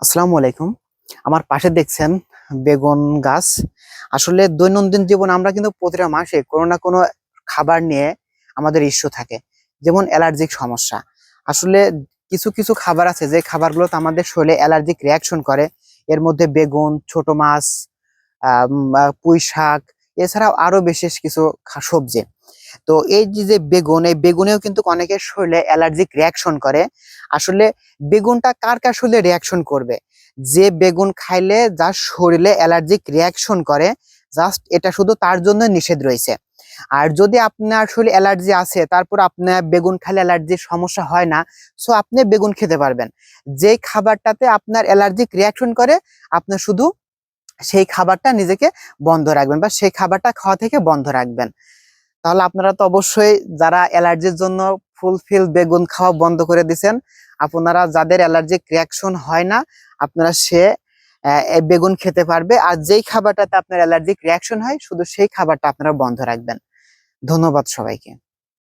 আসসালামু আলাইকুম। আমার পাশে দেখছেন বেগুন গাছ। আসলে দৈনন্দিন জীবনে আমরা কিন্তু প্রতিটা মাসে কোনো না কোনো খাবার নিয়ে আমাদের ইস্যু থাকে। যেমন অ্যালার্জিক সমস্যা। আসলে কিছু কিছু খাবার আছে যে খাবারগুলোতে আমাদের শরীরে অ্যালার্জিক রিঅ্যাকশন করে। এর মধ্যে বেগুন, ছোট মাছ, পুঁই শাক, এছাড়াও আরো বিশেষ কিছু সবজি। তো এই যে বেগুন, এই বেগুনেও কিন্তু অনেকের শরীরে অ্যালার্জিক রিয়াকশন করে। আসলে বেগুনটা কার কার শরীরে রিয়াকশন করবে? যে বেগুন খাইলে যার শরীরে অ্যালার্জিক রিয়াকশন করে, জাস্ট এটা শুধু তার জন্য নিষেধ রয়েছে। আর যদি আপনার শরীরে অ্যালার্জি আছে, তারপর আপনার বেগুন খেলে অ্যালার্জির সমস্যা হয় না, সো আপনি বেগুন খেতে পারবেন। যেই খাবারটাতে আপনার অ্যালার্জিক রিয়াকশন করে, আপনি শুধু সেই খাবারটা নিজেকে বন্ধ রাখবেন বা সেই খাবারটা খাওয়া থেকে বন্ধ রাখবেন। তাহলে আপনারা তো অবশ্যই যারা অ্যালার্জির জন্য ফুলফিল বেগুন খাওয়া বন্ধ করে দিছেন, আপনারা যাদের অ্যালার্জিক রিয়াকশন হয় না, আপনারা এই বেগুন খেতে পারবে। আর যেই খাবারটাতে আপনার অ্যালার্জিক রিয়াকশন হয়, শুধু সেই খাবারটা আপনারা বন্ধ রাখবেন। ধন্যবাদ সবাইকে।